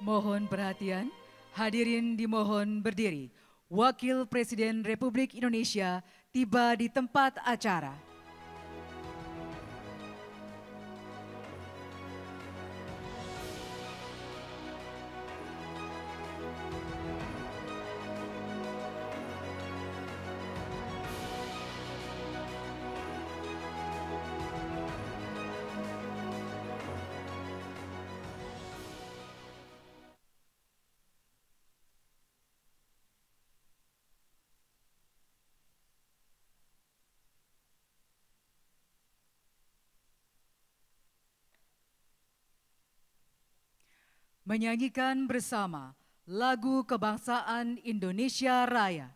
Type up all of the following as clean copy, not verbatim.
Mohon perhatian, hadirin dimohon berdiri. Wakil Presiden Republik Indonesia tiba di tempat acara. Menyanyikan bersama lagu kebangsaan Indonesia Raya.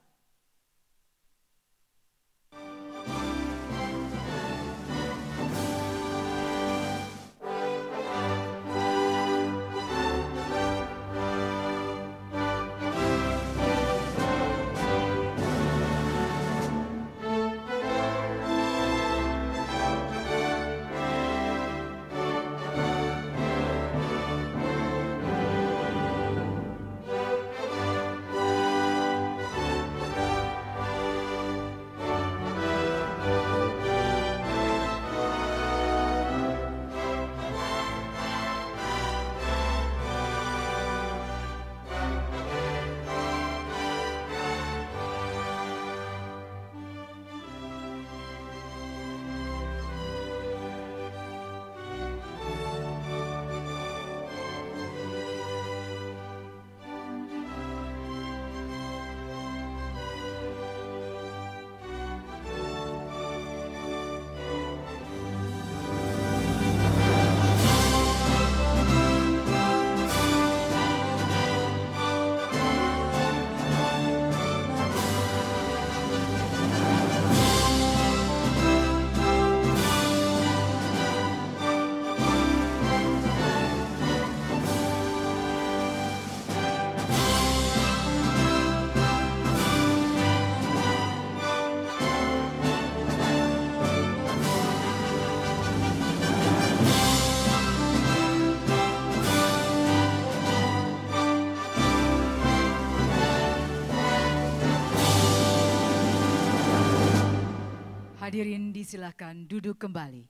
Hadirin disilakan duduk kembali.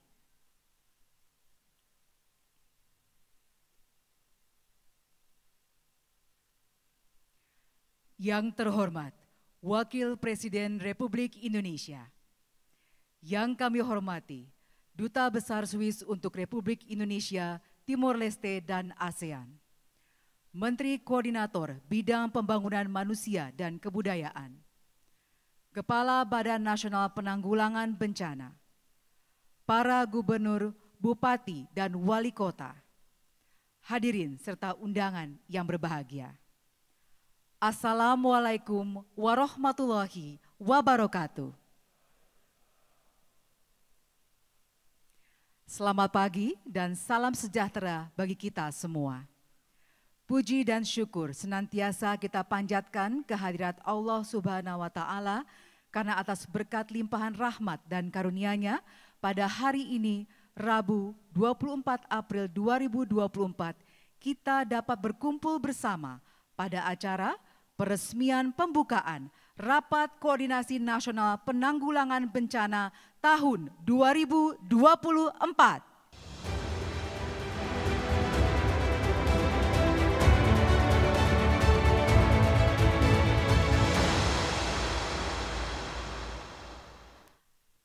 Yang terhormat, Wakil Presiden Republik Indonesia. Yang kami hormati, Duta Besar Swiss untuk Republik Indonesia, Timor Leste, dan ASEAN. Menteri Koordinator Bidang Pembangunan Manusia dan Kebudayaan. Kepala Badan Nasional Penanggulangan Bencana, para gubernur, bupati, dan wali kota, hadirin serta undangan yang berbahagia. Assalamualaikum warahmatullahi wabarakatuh. Selamat pagi dan salam sejahtera bagi kita semua. Puji dan syukur senantiasa kita panjatkan kehadirat Allah Subhanahu wa Ta'ala karena atas berkat limpahan rahmat dan karunia-Nya pada hari ini, Rabu 24 April 2024, kita dapat berkumpul bersama pada acara peresmian pembukaan Rapat Koordinasi Nasional Penanggulangan Bencana tahun 2024.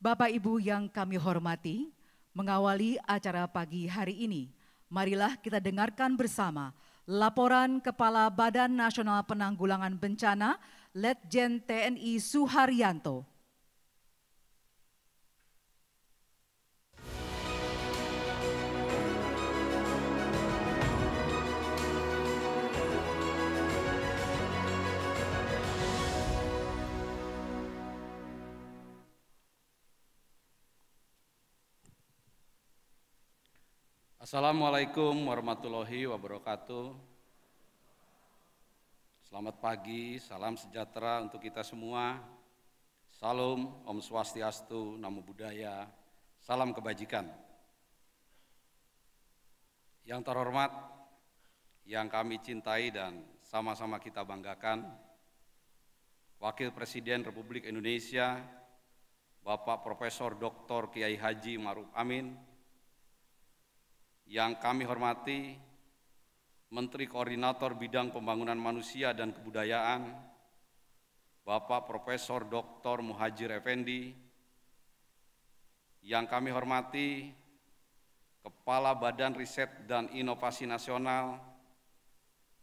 Bapak Ibu yang kami hormati, mengawali acara pagi hari ini, marilah kita dengarkan bersama laporan Kepala Badan Nasional Penanggulangan Bencana, Letjen TNI Suharyanto. Assalamualaikum warahmatullahi wabarakatuh. Selamat pagi, salam sejahtera untuk kita semua. Salam, Om Swastiastu, Namo Buddhaya, salam kebajikan. Yang terhormat, yang kami cintai dan sama-sama kita banggakan, Wakil Presiden Republik Indonesia, Bapak Profesor Dr. Kiai Haji Ma'ruf Amin, yang kami hormati Menteri Koordinator Bidang Pembangunan Manusia dan Kebudayaan, Bapak Profesor Dr. Muhadjir Effendi, yang kami hormati Kepala Badan Riset dan Inovasi Nasional,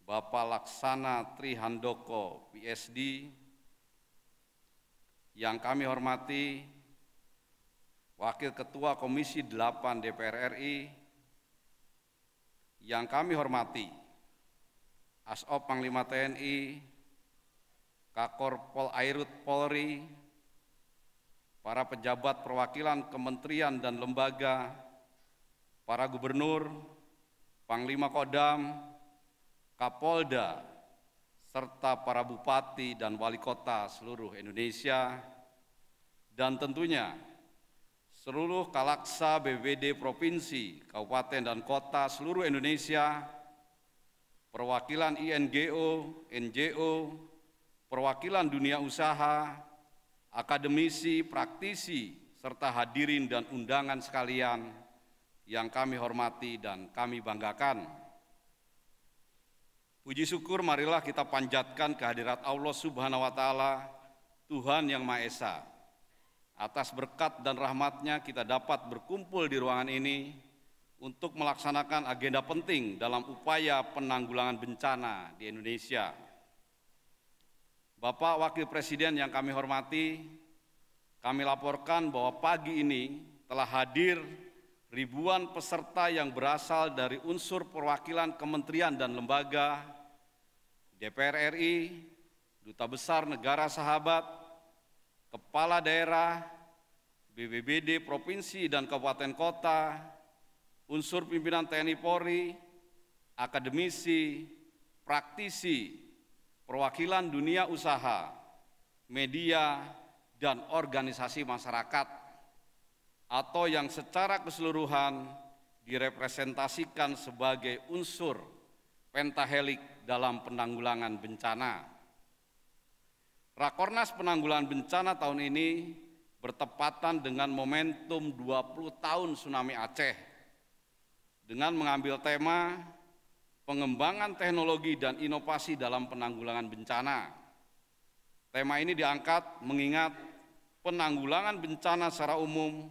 Bapak Laksana Trihandoko, PSD, yang kami hormati Wakil Ketua Komisi 8 DPR RI, yang kami hormati Asop Panglima TNI, Kakor Polairut Polri, para pejabat perwakilan kementerian dan lembaga, para gubernur, Panglima Kodam, Kapolda, serta para bupati dan wali kota seluruh Indonesia, dan tentunya seluruh Kalaksa BPBD Provinsi, Kabupaten, dan Kota seluruh Indonesia, perwakilan INGO, NGO, perwakilan dunia usaha, akademisi, praktisi, serta hadirin dan undangan sekalian yang kami hormati dan kami banggakan. Puji syukur marilah kita panjatkan kehadirat Allah Subhanahu wa Ta'ala, Tuhan yang Maha Esa. Atas berkat dan rahmat-Nya kita dapat berkumpul di ruangan ini untuk melaksanakan agenda penting dalam upaya penanggulangan bencana di Indonesia. Bapak Wakil Presiden yang kami hormati, kami laporkan bahwa pagi ini telah hadir ribuan peserta yang berasal dari unsur perwakilan kementerian dan lembaga, DPR RI, Duta Besar Negara Sahabat, Kepala Daerah, BPBD Provinsi dan Kabupaten Kota, unsur pimpinan TNI Polri, akademisi, praktisi, perwakilan dunia usaha, media, dan organisasi masyarakat, atau yang secara keseluruhan direpresentasikan sebagai unsur pentahelik dalam penanggulangan bencana. Rakornas penanggulangan bencana tahun ini bertepatan dengan momentum 20 tahun tsunami Aceh dengan mengambil tema pengembangan teknologi dan inovasi dalam penanggulangan bencana. Tema ini diangkat mengingat penanggulangan bencana secara umum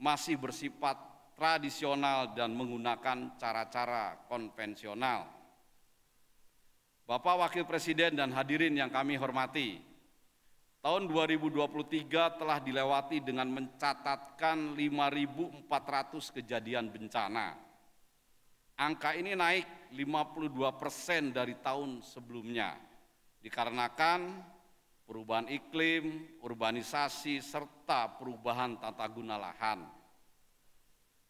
masih bersifat tradisional dan menggunakan cara-cara konvensional. Bapak Wakil Presiden dan hadirin yang kami hormati, tahun 2023 telah dilewati dengan mencatatkan 5.400 kejadian bencana. Angka ini naik 52% dari tahun sebelumnya, dikarenakan perubahan iklim, urbanisasi, serta perubahan tata guna lahan.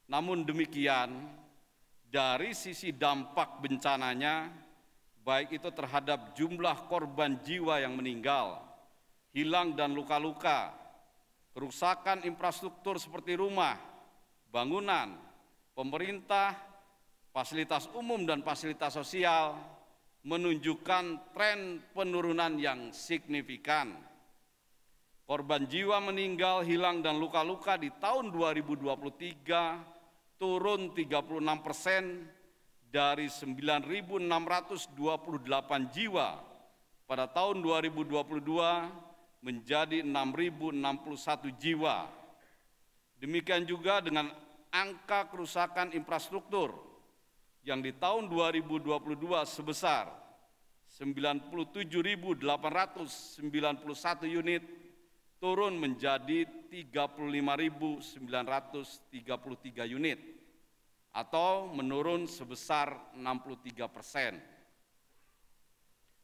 Namun demikian, dari sisi dampak bencananya, baik itu terhadap jumlah korban jiwa yang meninggal, hilang dan luka-luka, kerusakan infrastruktur seperti rumah, bangunan, pemerintah, fasilitas umum dan fasilitas sosial, menunjukkan tren penurunan yang signifikan. Korban jiwa meninggal, hilang, dan luka-luka di tahun 2023 turun 36% dari 9.628 jiwa pada tahun 2022 menjadi 6.061 jiwa. Demikian juga dengan angka kerusakan infrastruktur yang di tahun 2022 sebesar 97.891 unit turun menjadi 35.933 unit atau menurun sebesar 63%.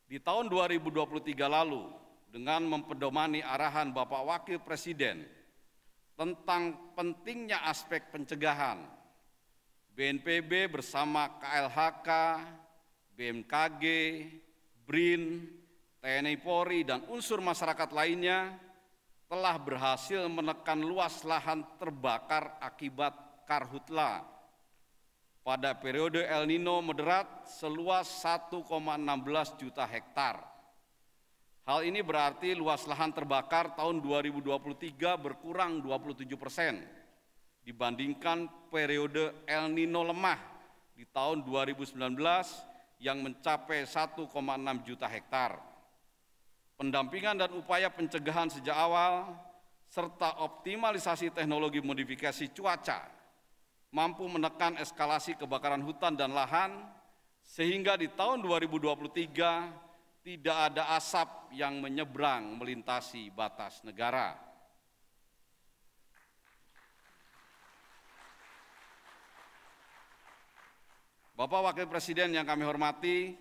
Di tahun 2023 lalu, dengan mempedomani arahan Bapak Wakil Presiden tentang pentingnya aspek pencegahan, BNPB bersama KLHK, BMKG, BRIN, TNI Polri, dan unsur masyarakat lainnya telah berhasil menekan luas lahan terbakar akibat karhutla. pada periode El Nino moderat seluas 1,16 juta hektar. Hal ini berarti luas lahan terbakar tahun 2023 berkurang 27% dibandingkan periode El Nino lemah di tahun 2019 yang mencapai 1,6 juta hektar. Pendampingan dan upaya pencegahan sejak awal serta optimalisasi teknologi modifikasi cuaca mampu menekan eskalasi kebakaran hutan dan lahan sehingga di tahun 2023 tidak ada asap yang menyeberang melintasi batas negara. Bapak Wakil Presiden yang kami hormati,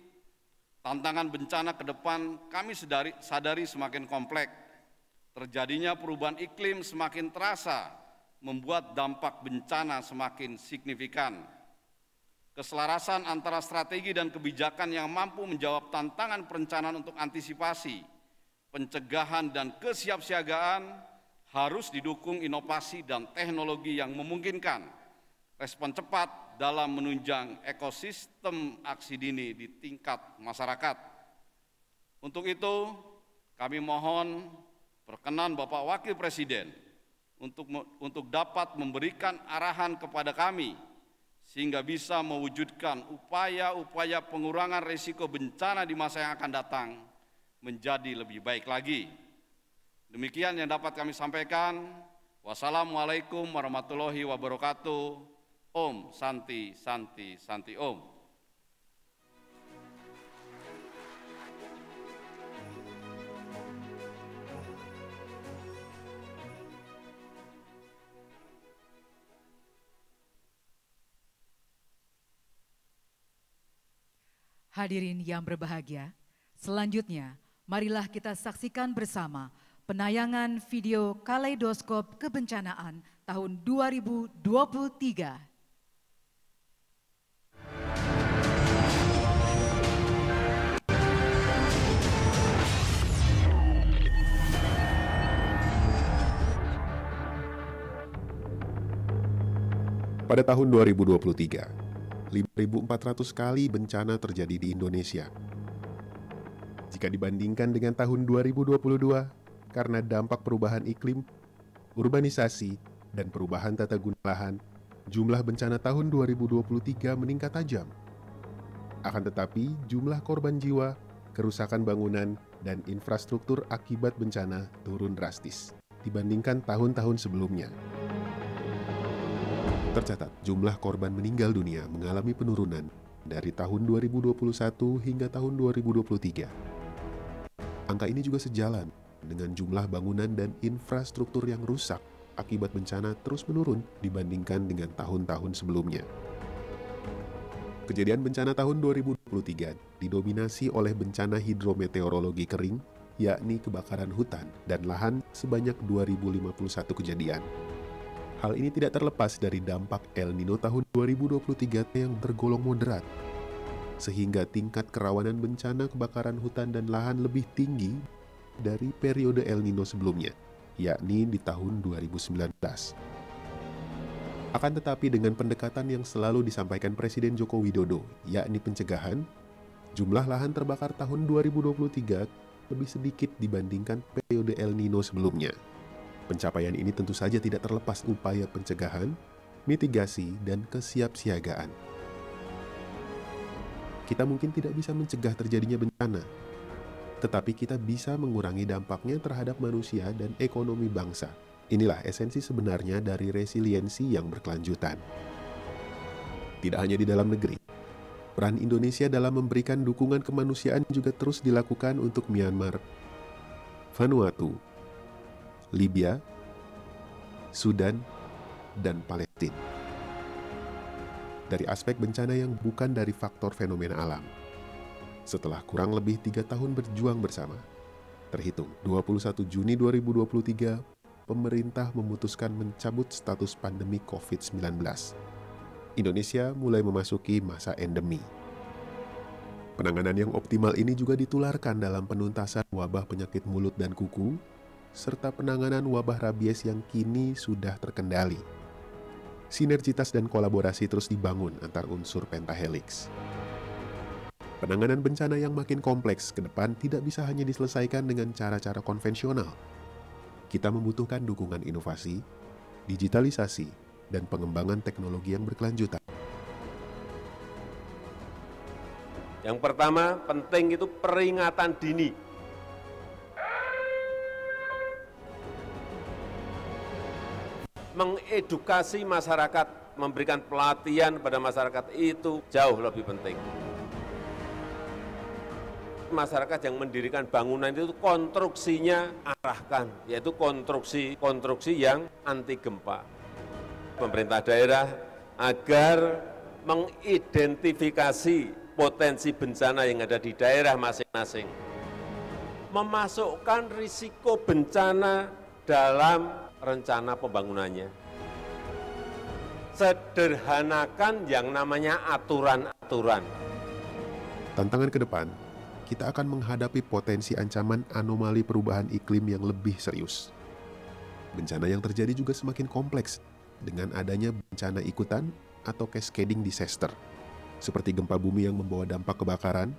tantangan bencana ke depan kami sadari semakin kompleks. Terjadinya perubahan iklim semakin terasa, membuat dampak bencana semakin signifikan. Keselarasan antara strategi dan kebijakan yang mampu menjawab tantangan perencanaan untuk antisipasi, pencegahan dan kesiapsiagaan harus didukung inovasi dan teknologi yang memungkinkan respon cepat dalam menunjang ekosistem aksi dini di tingkat masyarakat. Untuk itu, kami mohon perkenan Bapak Wakil Presiden untuk dapat memberikan arahan kepada kami sehingga bisa mewujudkan upaya-upaya pengurangan risiko bencana di masa yang akan datang menjadi lebih baik lagi. Demikian yang dapat kami sampaikan. Wassalamualaikum warahmatullahi wabarakatuh. Om Santi Santi Santi Om. Hadirin yang berbahagia, selanjutnya marilah kita saksikan bersama penayangan video Kaleidoskop Kebencanaan tahun 2023. Pada tahun 2023, 5.400 kali bencana terjadi di Indonesia. Jika dibandingkan dengan tahun 2022, karena dampak perubahan iklim, urbanisasi, dan perubahan tata guna lahan, jumlah bencana tahun 2023 meningkat tajam. Akan tetapi, jumlah korban jiwa, kerusakan bangunan, dan infrastruktur akibat bencana turun drastis dibandingkan tahun-tahun sebelumnya. Tercatat, jumlah korban meninggal dunia mengalami penurunan dari tahun 2021 hingga tahun 2023. Angka ini juga sejalan dengan jumlah bangunan dan infrastruktur yang rusak akibat bencana terus menurun dibandingkan dengan tahun-tahun sebelumnya. Kejadian bencana tahun 2023 didominasi oleh bencana hidrometeorologi kering, yakni kebakaran hutan dan lahan sebanyak 2.051 kejadian. Hal ini tidak terlepas dari dampak El Nino tahun 2023 yang tergolong moderat, sehingga tingkat kerawanan bencana kebakaran hutan dan lahan lebih tinggi dari periode El Nino sebelumnya, yakni di tahun 2019. Akan tetapi dengan pendekatan yang selalu disampaikan Presiden Joko Widodo, yakni pencegahan, jumlah lahan terbakar tahun 2023 lebih sedikit dibandingkan periode El Nino sebelumnya. Pencapaian ini tentu saja tidak terlepas upaya pencegahan, mitigasi, dan kesiapsiagaan. Kita mungkin tidak bisa mencegah terjadinya bencana, tetapi kita bisa mengurangi dampaknya terhadap manusia dan ekonomi bangsa. Inilah esensi sebenarnya dari resiliensi yang berkelanjutan. Tidak hanya di dalam negeri, peran Indonesia dalam memberikan dukungan kemanusiaan juga terus dilakukan untuk Myanmar, Vanuatu, Libya, Sudan, dan Palestina. Dari aspek bencana yang bukan dari faktor fenomena alam. Setelah kurang lebih 3 tahun berjuang bersama, terhitung 21 Juni 2023, pemerintah memutuskan mencabut status pandemi COVID-19. Indonesia mulai memasuki masa endemi. Penanganan yang optimal ini juga ditularkan dalam penuntasan wabah penyakit mulut dan kuku, serta penanganan wabah rabies yang kini sudah terkendali. Sinergitas dan kolaborasi terus dibangun antar unsur pentahelix. Penanganan bencana yang makin kompleks ke depan tidak bisa hanya diselesaikan dengan cara-cara konvensional. Kita membutuhkan dukungan inovasi, digitalisasi, dan pengembangan teknologi yang berkelanjutan. Yang pertama, penting itu peringatan dini. Mengedukasi masyarakat, memberikan pelatihan pada masyarakat itu jauh lebih penting. Masyarakat yang mendirikan bangunan itu konstruksinya arahkan, yaitu konstruksi yang anti gempa. Pemerintah daerah agar mengidentifikasi potensi bencana yang ada di daerah masing-masing. Memasukkan risiko bencana dalam rencana pembangunannya. Sederhanakan yang namanya aturan-aturan. Tantangan ke depan, kita akan menghadapi potensi ancaman anomali perubahan iklim yang lebih serius. Bencana yang terjadi juga semakin kompleks dengan adanya bencana ikutan atau cascading disaster, seperti gempa bumi yang membawa dampak kebakaran,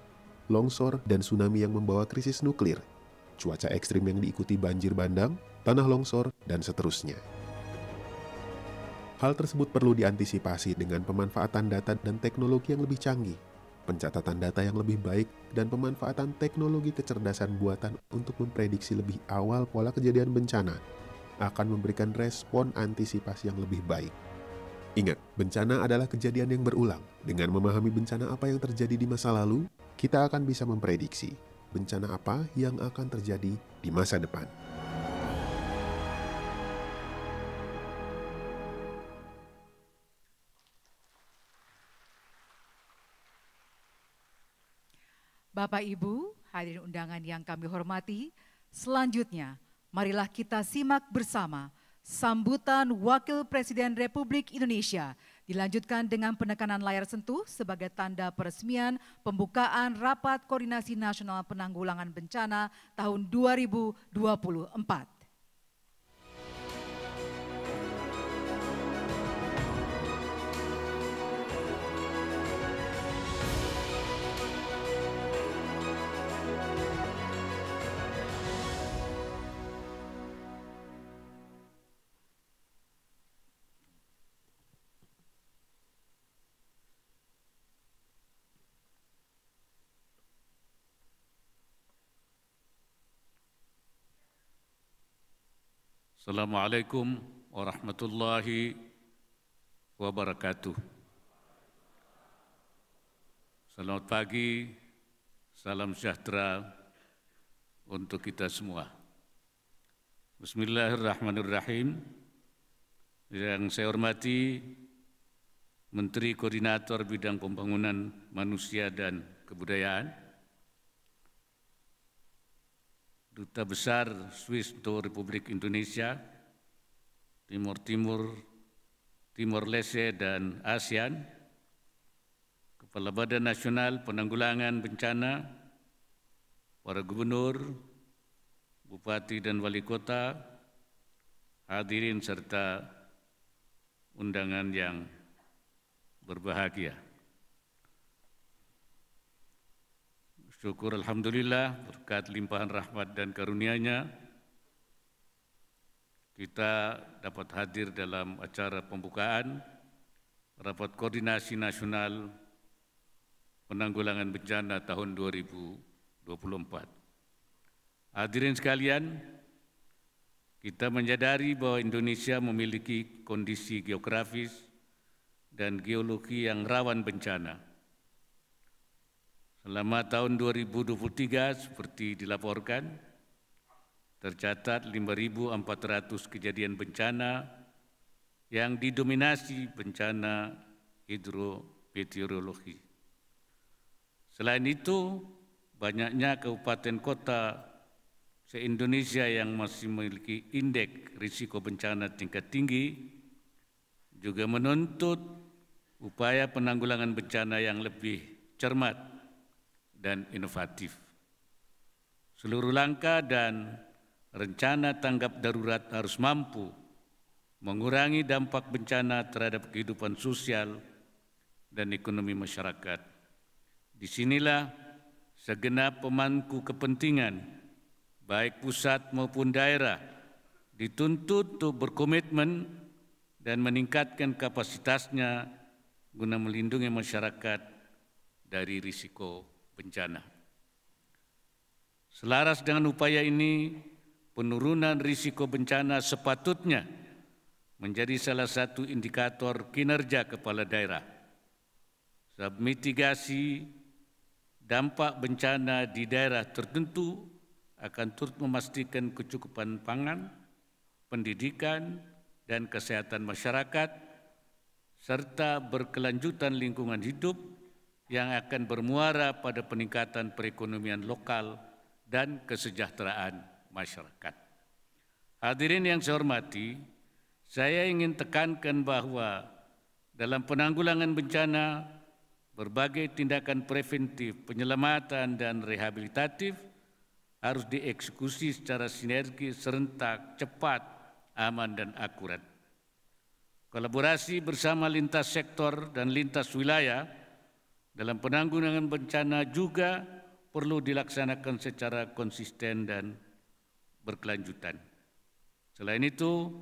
longsor, dan tsunami yang membawa krisis nuklir, cuaca ekstrim yang diikuti banjir bandang, tanah longsor, dan seterusnya. Hal tersebut perlu diantisipasi dengan pemanfaatan data dan teknologi yang lebih canggih, pencatatan data yang lebih baik, dan pemanfaatan teknologi kecerdasan buatan untuk memprediksi lebih awal pola kejadian bencana akan memberikan respon antisipasi yang lebih baik. Ingat, bencana adalah kejadian yang berulang. Dengan memahami bencana apa yang terjadi di masa lalu, kita akan bisa memprediksi bencana apa yang akan terjadi di masa depan. Bapak Ibu, hadirin undangan yang kami hormati, selanjutnya marilah kita simak bersama sambutan Wakil Presiden Republik Indonesia dilanjutkan dengan penekanan layar sentuh sebagai tanda peresmian pembukaan Rapat Koordinasi Nasional Penanggulangan Bencana tahun 2024. Assalamualaikum warahmatullahi wabarakatuh. Selamat pagi, salam sejahtera untuk kita semua. Bismillahirrahmanirrahim. Yang saya hormati Menteri Koordinator Bidang Pembangunan Manusia dan Kebudayaan, Duta Besar Swiss untuk Republik Indonesia, Timor Leste dan ASEAN, Kepala Badan Nasional Penanggulangan Bencana, para gubernur, bupati dan wali kota, hadirin serta undangan yang berbahagia. Syukur alhamdulillah berkat limpahan rahmat dan karunia-Nya kita dapat hadir dalam acara pembukaan Rapat Koordinasi Nasional Penanggulangan Bencana tahun 2024. Hadirin sekalian, kita menyadari bahwa Indonesia memiliki kondisi geografis dan geologi yang rawan bencana. Selama tahun 2023 seperti dilaporkan, tercatat 5.400 kejadian bencana yang didominasi bencana hidrometeorologi. Selain itu, banyaknya kabupaten kota se-Indonesia yang masih memiliki indeks risiko bencana tingkat tinggi juga menuntut upaya penanggulangan bencana yang lebih cermat dan inovatif. Seluruh langkah dan rencana tanggap darurat harus mampu mengurangi dampak bencana terhadap kehidupan sosial dan ekonomi masyarakat. Disinilah segenap pemangku kepentingan, baik pusat maupun daerah, dituntut untuk berkomitmen dan meningkatkan kapasitasnya guna melindungi masyarakat dari risiko bencana. Selaras dengan upaya ini, penurunan risiko bencana sepatutnya menjadi salah satu indikator kinerja kepala daerah. Sebab mitigasi dampak bencana di daerah tertentu akan turut memastikan kecukupan pangan, pendidikan, dan kesehatan masyarakat, serta berkelanjutan lingkungan hidup yang akan bermuara pada peningkatan perekonomian lokal dan kesejahteraan masyarakat. Hadirin yang saya hormati, saya ingin tekankan bahwa dalam penanggulangan bencana, berbagai tindakan preventif, penyelamatan, dan rehabilitatif harus dieksekusi secara sinergi, serentak, cepat, aman, dan akurat. Kolaborasi bersama lintas sektor dan lintas wilayah dalam penanggulangan bencana juga perlu dilaksanakan secara konsisten dan berkelanjutan. Selain itu,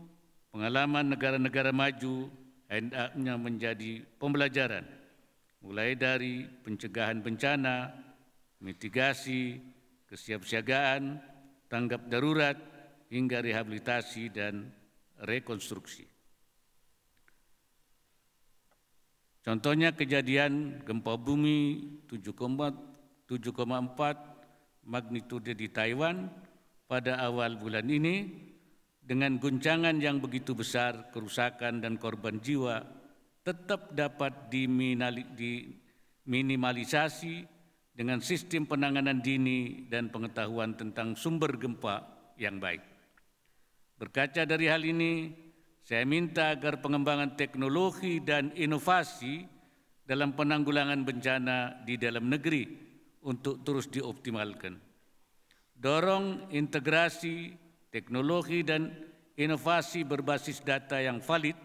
pengalaman negara-negara maju hendaknya menjadi pembelajaran, mulai dari pencegahan bencana, mitigasi, kesiapsiagaan, tanggap darurat, hingga rehabilitasi dan rekonstruksi. Contohnya kejadian gempa bumi 7,4 magnitudo di Taiwan pada awal bulan ini, dengan guncangan yang begitu besar, kerusakan dan korban jiwa tetap dapat diminimalisasi dengan sistem penanganan dini dan pengetahuan tentang sumber gempa yang baik. Berkaca dari hal ini, saya minta agar pengembangan teknologi dan inovasi dalam penanggulangan bencana di dalam negeri untuk terus dioptimalkan. Dorong integrasi teknologi dan inovasi berbasis data yang valid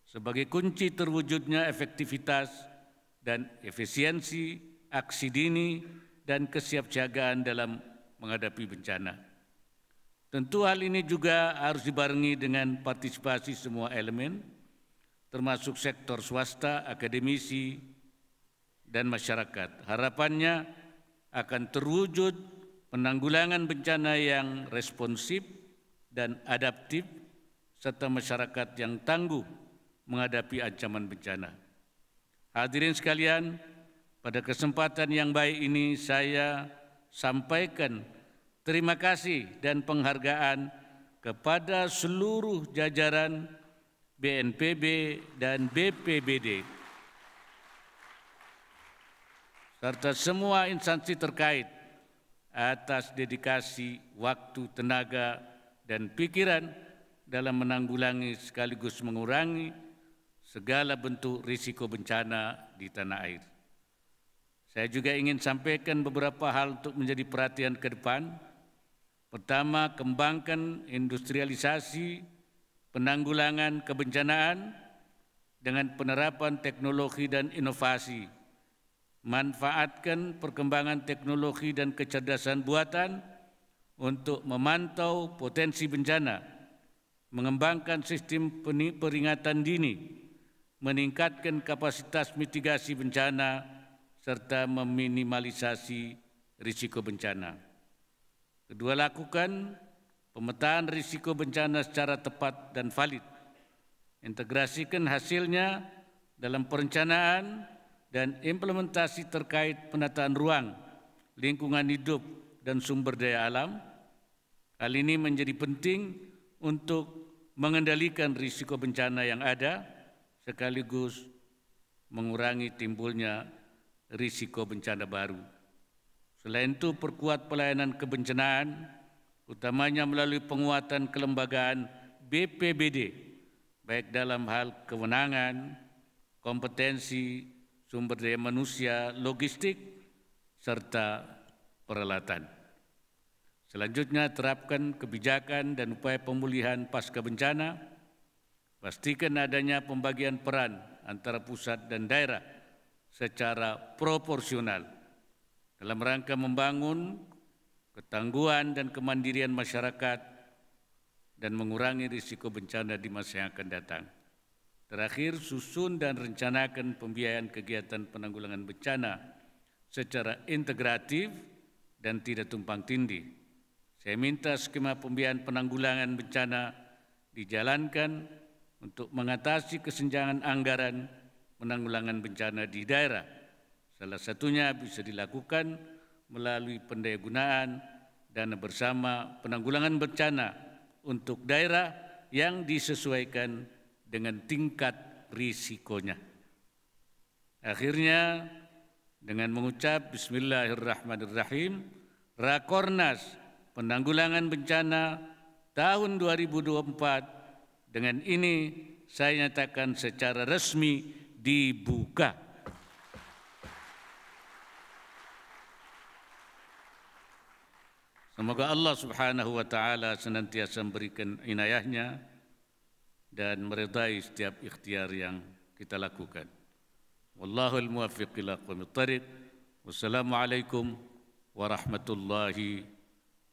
sebagai kunci terwujudnya efektivitas dan efisiensi aksi dini dan kesiapsiagaan dalam menghadapi bencana. Tentu hal ini juga harus dibarengi dengan partisipasi semua elemen, termasuk sektor swasta, akademisi, dan masyarakat. Harapannya akan terwujud penanggulangan bencana yang responsif dan adaptif, serta masyarakat yang tangguh menghadapi ancaman bencana. Hadirin sekalian, pada kesempatan yang baik ini saya sampaikan terima kasih dan penghargaan kepada seluruh jajaran BNPB dan BPBD, serta semua instansi terkait atas dedikasi waktu, tenaga, dan pikiran dalam menanggulangi sekaligus mengurangi segala bentuk risiko bencana di tanah air. Saya juga ingin sampaikan beberapa hal untuk menjadi perhatian ke depan. Pertama, kembangkan industrialisasi penanggulangan kebencanaan dengan penerapan teknologi dan inovasi. Manfaatkan perkembangan teknologi dan kecerdasan buatan untuk memantau potensi bencana, mengembangkan sistem peringatan dini, meningkatkan kapasitas mitigasi bencana, serta meminimalisasi risiko bencana. Kedua, lakukan pemetaan risiko bencana secara tepat dan valid. Integrasikan hasilnya dalam perencanaan dan implementasi terkait penataan ruang, lingkungan hidup, dan sumber daya alam. Hal ini menjadi penting untuk mengendalikan risiko bencana yang ada, sekaligus mengurangi timbulnya risiko bencana baru. Selain itu, perkuat pelayanan kebencanaan, utamanya melalui penguatan kelembagaan BPBD, baik dalam hal kewenangan, kompetensi, sumber daya manusia, logistik, serta peralatan. Selanjutnya, terapkan kebijakan dan upaya pemulihan pasca bencana Pastikan adanya pembagian peran antara pusat dan daerah secara proporsional dalam rangka membangun ketangguhan dan kemandirian masyarakat dan mengurangi risiko bencana di masa yang akan datang. Terakhir, susun dan rencanakan pembiayaan kegiatan penanggulangan bencana secara integratif dan tidak tumpang tindih. Saya minta skema pembiayaan penanggulangan bencana dijalankan untuk mengatasi kesenjangan anggaran penanggulangan bencana di daerah. Salah satunya bisa dilakukan melalui pendayagunaan dana bersama penanggulangan bencana untuk daerah yang disesuaikan dengan tingkat risikonya. Akhirnya, dengan mengucap Bismillahirrahmanirrahim, Rakornas Penanggulangan Bencana tahun 2024 dengan ini saya nyatakan secara resmi dibuka. Semoga Allah Subhanahu wa taala senantiasa memberikan inayahnya dan meridai setiap ikhtiar yang kita lakukan. Wallahul muwaffiq ila aqwamit thariq. Wassalamualaikum warahmatullahi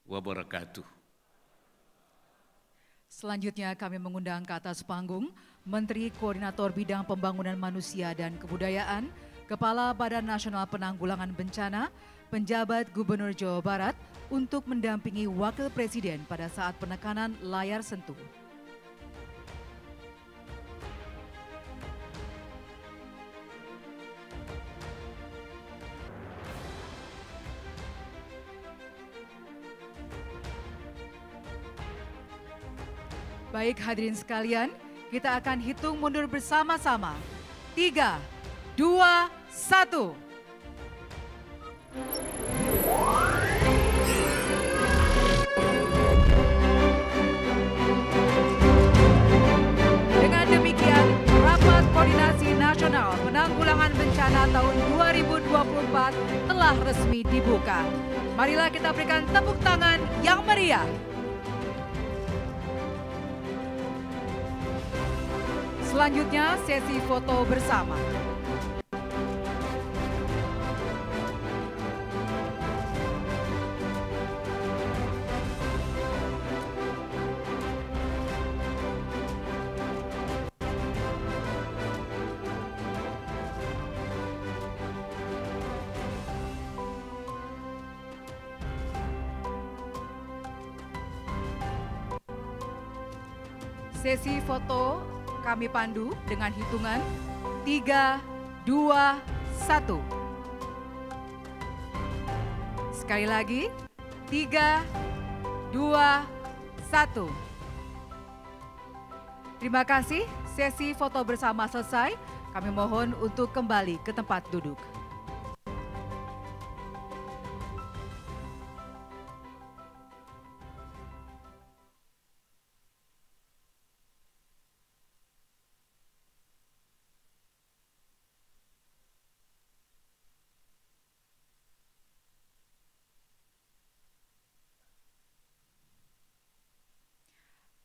wabarakatuh. Selanjutnya kami mengundang ke atas panggung Menteri Koordinator Bidang Pembangunan Manusia dan Kebudayaan, Kepala Badan Nasional Penanggulangan Bencana, penjabat Gubernur Jawa Barat untuk mendampingi Wakil Presiden pada saat penekanan layar sentuh. Baik hadirin sekalian, kita akan hitung mundur bersama-sama. 3, 2, 1. Dengan demikian, Rapat Koordinasi Nasional Penanggulangan Bencana tahun 2024 telah resmi dibuka. Marilah kita berikan tepuk tangan yang meriah. Selanjutnya, sesi foto bersama. Sesi foto kami pandu dengan hitungan 3, 2, 1. Sekali lagi, 3, 2, 1. Terima kasih, sesi foto bersama selesai. Kami mohon untuk kembali ke tempat duduk.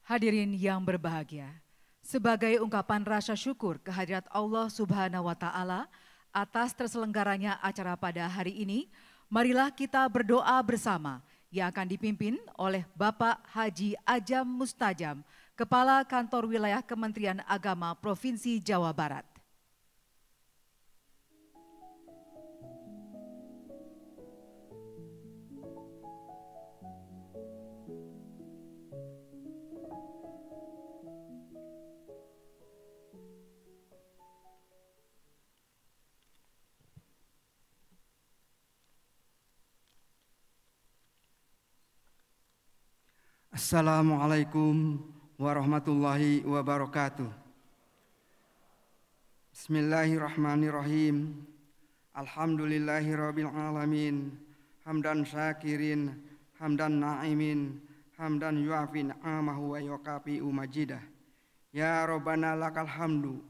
Hadirin yang berbahagia, sebagai ungkapan rasa syukur kehadirat Allah Subhanahu wa taala atas terselenggaranya acara pada hari ini, marilah kita berdoa bersama yang akan dipimpin oleh Bapak Haji Ajam Mustajam, Kepala Kantor Wilayah Kementerian Agama Provinsi Jawa Barat. Assalamualaikum warahmatullahi wabarakatuh. Bismillahirrahmanirrahim. Alhamdulillahirabbil alamin. Hamdan syakirin, hamdan na'imin, hamdan yu'afi ni'amahu wa yukafi majidah. Ya Rabbana lakal hamdu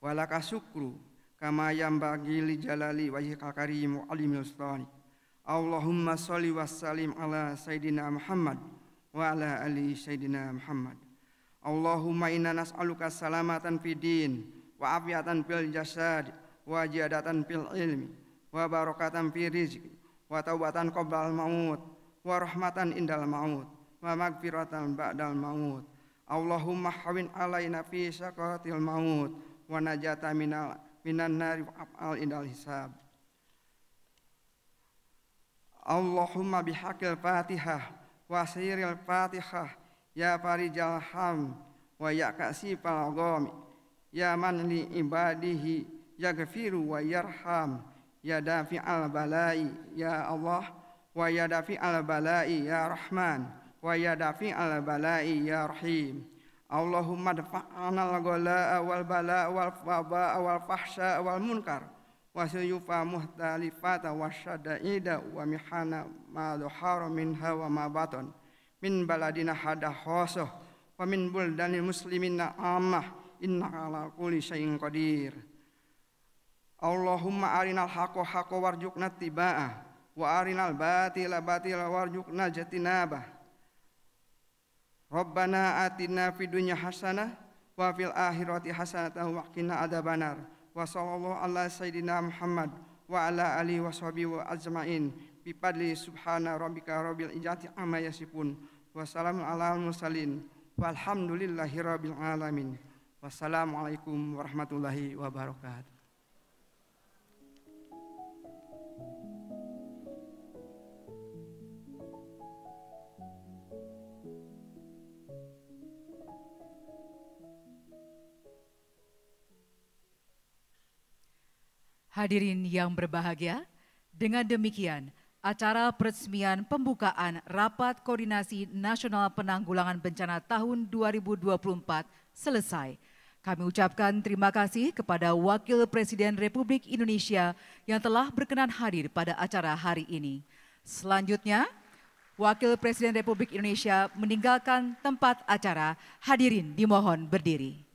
wa lakas syukru kama yanbaghi li jalali wajhikal karim wa alimil sultani. Allahumma sholli wa sallim ala Sayyidina Muhammad wa ala ali Sayyidina Muhammad. Allahumma inna nas'aluka salamatan fid din wa afiatan fil jasad wa ziyadatan fil ilmi wa barakatan fil rizqi wa taubatan qabla al maut wa rahmatan indal maut wa magfiratan ba'dal maut. Allahumma hawin alaina fi sakaratil maut wa najata minan nari wa af'al indal hisab. Allahumma bihaqqil Fatihah wa sirril Fatihah ya farijal ham wa ya kasifal ghami ya man li ibadihi yaghfiru wa yarham ya dafi'al balai ya Allah wa ya dafi'al balai ya Rahman wa ya dafi'al balai ya Rahim. Allahumma dafa'na al-ghalaa wal balaa wal wabaa wal fahsya wal munkar wa suyufa muhtalifata wa syada'ida wa mihana ma dhuhara minha wa ma batan min baladina hada khosoh wa min buldanil muslimina ammah innaka ala kulli syai'in qadir. Allahumma arinal haqqa haqqa warzuqna ittiba'ah wa arinal batila batila warzuqna jatinabah. Rabbana atina fid dunya hasanah wa fil akhirati hasanah wa qina adzabannar. Wa sallallahu ala sayyidina Muhammad wa ala alihi washabihi wa ajmain bi fadli subhana rabbika rabbil izzati amma yasifun wa salamun ala mursalin walhamdulillahi rabbil alamin. Wassalamualaikum warahmatullahi wabarakatuh. Hadirin yang berbahagia, dengan demikian acara peresmian pembukaan Rapat Koordinasi Nasional Penanggulangan Bencana tahun 2024 selesai. Kami ucapkan terima kasih kepada Wakil Presiden Republik Indonesia yang telah berkenan hadir pada acara hari ini. Selanjutnya, Wakil Presiden Republik Indonesia meninggalkan tempat acara. Hadirin dimohon berdiri.